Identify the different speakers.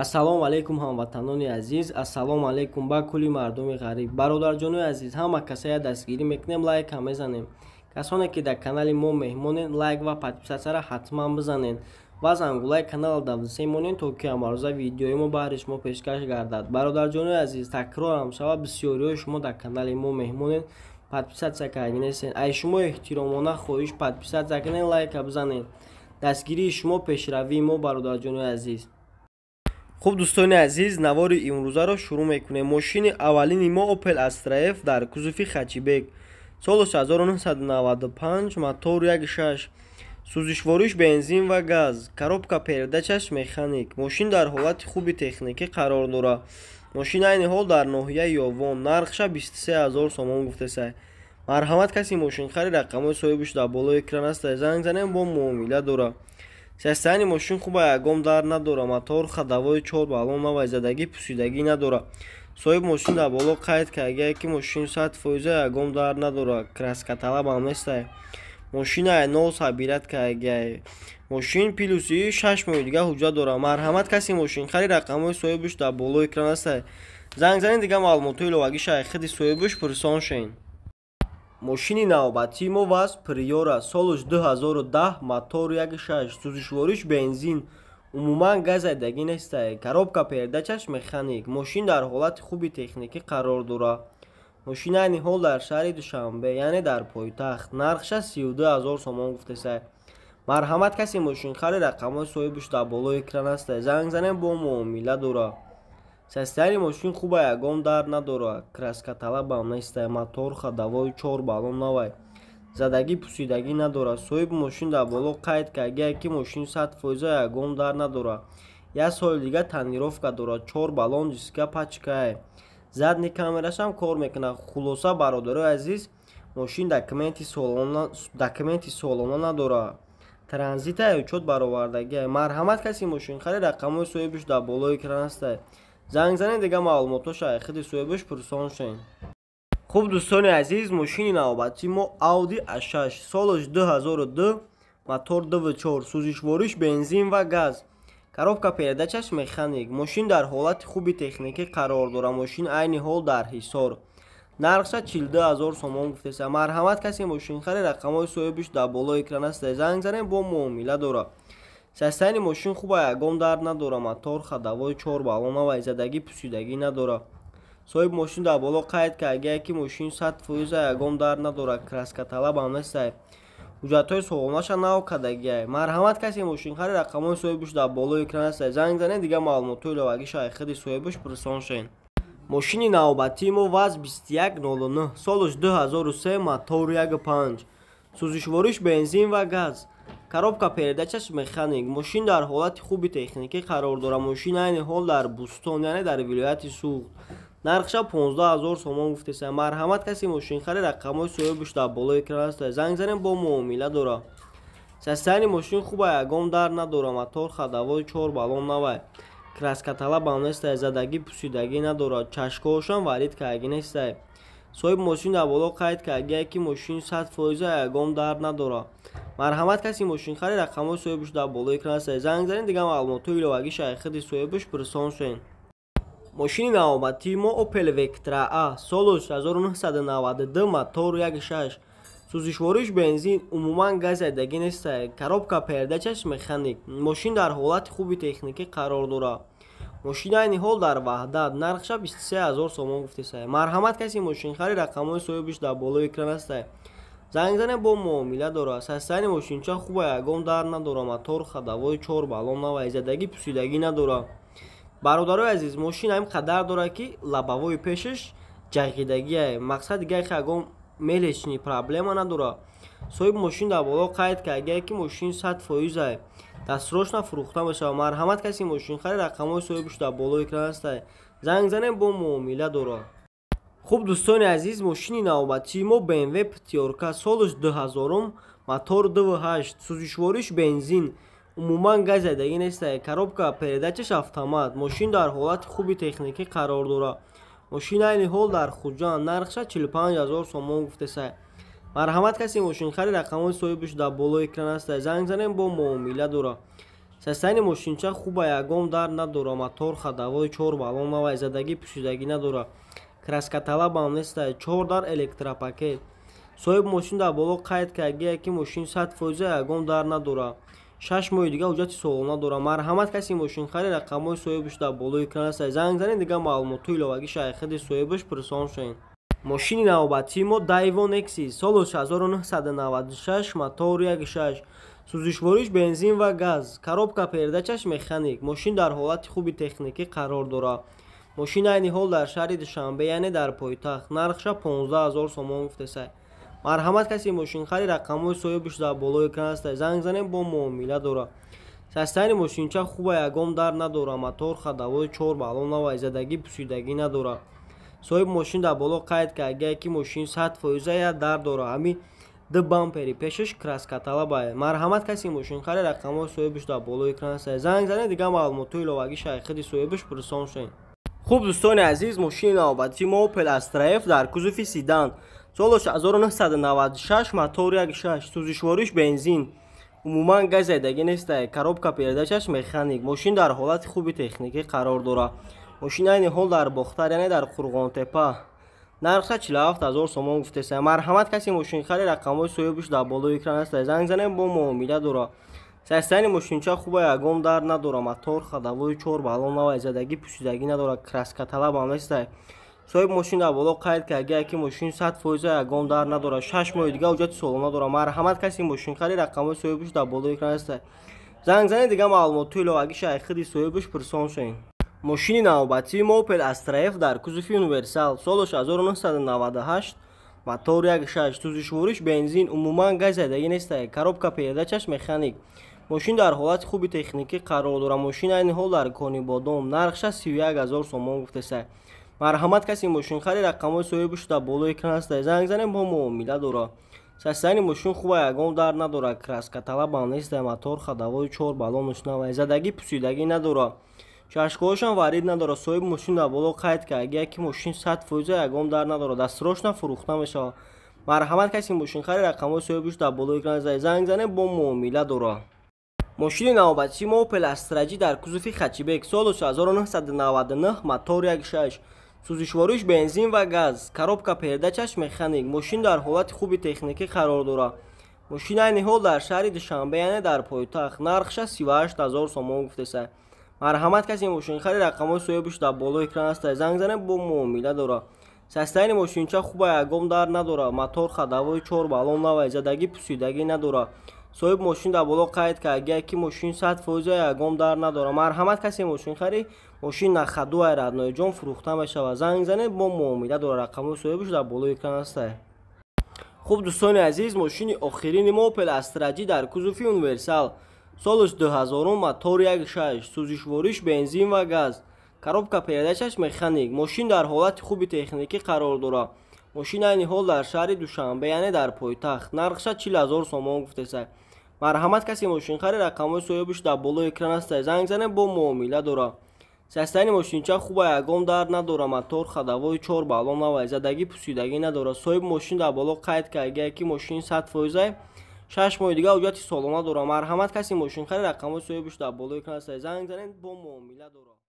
Speaker 1: Ассалому алайкум ҳамватанони азиз, ассалому алайкум ба кулли мардуми ғариб. Бародарҷонои азиз, ҳама касая дастгирӣ мекунем, лайк ҳам мезанем. Касоне ки дар канали мо меҳмонен, лайк ва подписатсияро ҳатман бизанен ва зангулаи канала давзасе монен, то ки амарӯза видеои мо баҳри шумо пешкаш гардад. Бародарҷонои азиз, такрорам шавад, бисёриҳои шумо дар канали мо меҳмонен, подписатсия карда нестен. Ай шумо эҳтиромона хоҳиш подписатсия кунен, лайка бизанен. Дастгирии шумо пешравии мо, бародарҷонои азиз. Хуб дӯстони азиз, навори имрӯзаро шурӯъ мекунем. Мошини аввалини мо Opel Astra F дар кузуфи Хачибек, солаш 1995, мотор 1.6, сӯзишвориш бензин ва газ, коробка передачаш механик. Мошин дар ҳолати хуби техникӣ қарор дорад. Мошин айни ҳол дар ноҳияи Ёвон, нархша 23 000 сомон гуфтесай. Марҳамат, каси мошинхари рақамҳои соҳибаш дар болои экран аст, занг занем, бо муомила дорад. Сиёсаи мошин хуба, ягон дар надора. Мотор ходовой 4 баллон навай, задагӣ пусидагӣ надора. Соҳиб мошин дар боло қайд карда ки мошин 100% ягон дар надора. Краска талаб ҳам нестай. Мошина нов сабират карда. Мошин плюси 6 моҳи дига ҳуҷҷат дора. Марҳамат, каси мошинхари рақамҳои соҳибаш дар боло экран аст. Занг занед, дига маълумотои иловагӣ шайхиди соҳибаш пурсон шавед. Мошини навбатии мо ваз Приора, солаш 2010, мотор 1.6, сӯзишвориш бензин, умуман газ айдагӣ нестай. Коробка передачаш механик. Мошин дар ҳолати хуби техникӣ қарор дорад. Мошин айни ҳол дар шаҳри Душанбе, яъне дар пойтахт. Нархша 32 000 сомон гуфтесай. Марҳамат, каси мошинхари рақамҳои соҳибаш дар болои экран аст. Занг занем, бо муомила дорад. Сиёсаи мошин хуба, ягон дар надора. Краска талаб ҳам нестай. Мотор ходовой 4 баллон навай. Задагӣ пусидагӣ надора. Соҳиб мошин дар боло қайд карда ки мошин 100% ягон дар надора. 1 соли дига танировка дорад. 4 баллон диска пачка. Задни камерашам кор мекунад. Хулоса, бародарои азиз, мошин документи солона надора. Транзита учёт баровардагӣ. Марҳамат, каси мошинхари рақамҳои соҳибаш дар болои экран аст. Занг занед, дига маълумото шайхиди соҳибаш пурсон шавед. Хуб дӯстони азиз, мошини навбатии мо Audi A6, солаш 2002, мотор 2.4, сӯзишвориш бензин ва газ, коробка передачаш механик. Мошин дар ҳолати хуби техникӣ қарор дорад. Мошин айни ҳол дар ҳисор. Нархша 42 000 сомон гуфтесай. Марҳамат, каси мошинхари рақамҳои соҳибаш дар болои экран аст. Занг занем, бо муомила дорад. Сиёсаи мошин хуба, ягон дар надора. Мотор ходовой 4 баллон навай, задагӣ пусидагӣ надора. Соҳиб мошин дар боло қайд карда ки мошин 100% ягон дар надора. Краска талаб ҳам нестай. ҳуҷҷатҳои солонаша нав кардагӣ. Марҳамат, каси мошинхари рақамҳои соҳибаш дар болои экран аст. Занг занед, дига маълумотои иловагӣ шайхиди соҳибаш пурсон шавед. Мошини навбатии мо ваз 2109, солаш 2003, мотор 1.5, сӯзишвориш бензин ва газ, коробка передачаш механик. Мошин дар ҳолати хуби техникӣ қарор дорад. Мошин айни ҳол дар Бустон, яъне дар вилояти Суғд. Нархша 15 000 сомон гуфтесай. Марҳамат, каси мошинхари рақамҳои соҳибаш дар болои экран аст. Занг занем, бо муомила дорад. сиёсаи мошин хуба, ягон дар надора. Мотор ходовой 4 баллон навай. Краска талаб ҳам нестай. Задагӣ пусидагӣ надорад. Чашкаҳошам варид карда нестай. соҳиб мошин дар боло қайд карда ки мошин 100% ягон дар надора. Марҳамат, каси мошинхари рақамҳои соҳибаш дар болои экран аст. Занг занед, дига маълумотои иловагӣ шайхиди соҳибаш пурсон шавед. Мошини навбатии мо Opel Vectra A, солаш 1992, мотор 1.6, сӯзишвориш бензин, умуман газ айдагӣ нестай. Коробка передачаш механик. Мошин дар ҳолати хуби техникӣ қарор дорад. Мошин айни ҳол дар Ваҳдат. Нархша 23 000 сомон гуфтесай. Марҳамат, каси мошинхари рақамҳои соҳибаш дар болои экран аст. Занг занем, бо муомила дорад. сиёсаи мошинча хуба, ягон дар надора. Мотор ходовой 4 баллон навай, задагӣ пусидагӣ надора. Бародарои азиз, мошин ҳам қадар дорад ки лабавои пешаш ҷағидагӣ. Мақсад дига ягон мелечни проблема надора. соҳиб мошин дар боло қайд карда ки мошин 100% дастрошна фурӯхта мешавад. Марҳамат, каси мошинхари рақамҳои соҳибаш дар болои экран аст. Занг занем, бо муомила дорад. хуб дӯстони азиз, мошини навбатии мо BMW Pятерка, солаш 2000, мотор 2.8, сӯзишвориш бензин, умуман газ айдагӣ нестай. Коробка передачаш автомат. Мошин дар ҳолати хуби техникӣ қарор дорад. Мошин айни ҳол дар Хуҷанд. Нархша 45 000 сомон гуфтесай. Марҳамат, каси мошинхари рақамҳои соҳибаш дар болои экран аст. Занг занем, бо муомила дорад. састани мошинча хуба, ягон дард надора, мотор ходовой, 4 баллон ва изадагӣ пӯшидагӣ надора, краскаталаб ҳам нестае, 4 дар электропакет. соҳиби мошин дар боло қайд кардагия ки мошин 100% ягон дард надора, 6 моҳи дига ҳуҷҷати солона дора. марҳамат, каси мошин харид, рақамҳои соҳибаш дар болои экран ҳастанд. занг занед, дига маълумотҳои иловагӣ шайхиди соҳибаш пурсон шавед. мошини навбатии мо Daewoo Nexus, соли 1996, мотор 1.6, сӯзишвориш бензин ва газ, коробка передачаш механик. мошин дар ҳолати хуби техникӣ қарор дорад. мошин айни ҳол дар шаҳри Душанбе, яъне дар пойтахт, нархша 15 000 сомон гуфтесай. марҳамат, каси мошин харид, рақамҳои соҳибаш дар болои экран ҳастанд. занг занед, бо муомила дорад. састани мошинча хуба, ягон дард надора, мотор ходовой, 4 баллон ва изадагӣ пӯшидагӣ надора. соҳиби мошин дар боло қайд кардагия ки мошин 100% дард дора. ҳами ду бампери пешаш краскаталаб. марҳамат, каси мошин харид, рақамҳои соҳибаш дар болои экран ҳастанд. занг занед, дига маълумотҳои иловагӣ шайхиди соҳибаш пурсон шавед. хуб дӯстони азиз, мошини навбатии мо Opel Astra F дар кузуфи седан, соли 1996, мотор 1.6, сӯзишвориш бензин, умуман газ зайдагӣ нестае, коробка передачаш механик. мошин дар ҳолати хуби техникӣ қарор дорад. мошин айни ҳол дар Бохтар, яъне дар Қурғонтепа, нархша 47 000 сомон гуфтесай. марҳамат, каси мошин харид, рақамҳои соҳибаш дар болои экран ҳастанд. занг занед, бо муомила дорад. састани мошинча хуба, ягон дард надора, мотор ходовой, 4 баллон ва изадагӣ пӯшидагӣ надора, краскаталаб ҳам нестае. соҳиби мошин дар боло қайд кардагия ки мошин 100% ягон дард надора, 6 моҳи дига ҳуҷҷати солона дора. марҳамат, каси мошин харид, рақамҳои соҳибаш дар болои экран ҳастанд. занг занед, дига маълумотҳои иловагӣ шайхиди соҳибаш пурсон шавед. мошини навбатии мо Opel Astra F дар кузуфи универсал, соли 1998, мотор 1.6, сӯзишвориш бензин, умуман газ зайдагӣ нестае, коробка передачаш механик. мошин дар ҳолати хуби техникӣ қарор дорад. мошин айни ҳол дар Кони Бодом, нархша 31 000 сомон гуфтесай. марҳамат, каси мошин харид, рақамҳои соҳибаш дар болои экран ҳастанд. занг занед, бо муомила дорад. састани мошин хуба, ягон дард надора, краскаталаб ҳам нестае, мотор ходовой, 4 баллон ошна ва изадагӣ пӯшидагӣ надора, чашкҳоашам варид надора. соҳиби мошин дар боло қайд кардагия ки мошин 100% ягон дард надора, дастрошна фурӯхта мешавад. марҳамат, каси мошин харид, рақамҳои соҳибаш дар болои экран ҳастанд. занг занед, бо муомила дорад. мошини навбатии мо Opel Astra G дар кузуфи хачибек, соли 1999, мотор 1.6, сӯзишвориш бензин ва газ, коробка передачаш механик. мошин дар ҳолати хуби техникӣ қарор дорад. мошин айни ҳол дар шаҳри Душанбе, яъне дар пойтахт, нархша 38 000 сомон гуфтесай. марҳамат, каси мошин харид, рақамҳои соҳибаш дар болои экран ҳастанд. занг занед, бо муомила дорад. састани мошинча хуба, ягон дард надора, мотор ходовой, 4 баллон ва изадагӣ пӯшидагӣ надора. соҳиби мошин дар боло қайд кардагия ки мошин 100% ягон дард надора. марҳамат, каси мошин харид, мошин на хаду родноиҷон фурӯхта мешавад. занг занед, бо муомила дорад. рақамҳои соҳибаш дар болои экран ҳастанд. хуб дӯстони азиз, мошини охирини мо Opel Astra G дар кузуфи универсал, соли 2000, мотор 1.6, сӯзишвориш бензин ва газ, коробка передачаш механик. мошин дар ҳолати хуби техникӣ қарор дорад. мошин айни ҳол дар шаҳри Душанбе, яъне дар пойтахт, нархша 40 000 сомон гуфтесай. марҳамат, каси мошин харид, рақамҳои соҳибаш дар болои экран ҳастанд. занг занед, бо муомила дорад. састани мошинча хуба, ягон дард надора, мотор ходовой, 4 баллон ва изадагӣ пӯшидагӣ надора. соҳиби мошин дар боло қайд кардагия ки мошин 100%, 6 моҳи дига ҳуҷҷати солона дора. марҳамат, каси мошин харид, рақамҳои соҳибаш дар болои экран ҳастанд. занг занед, бо муомила дорад.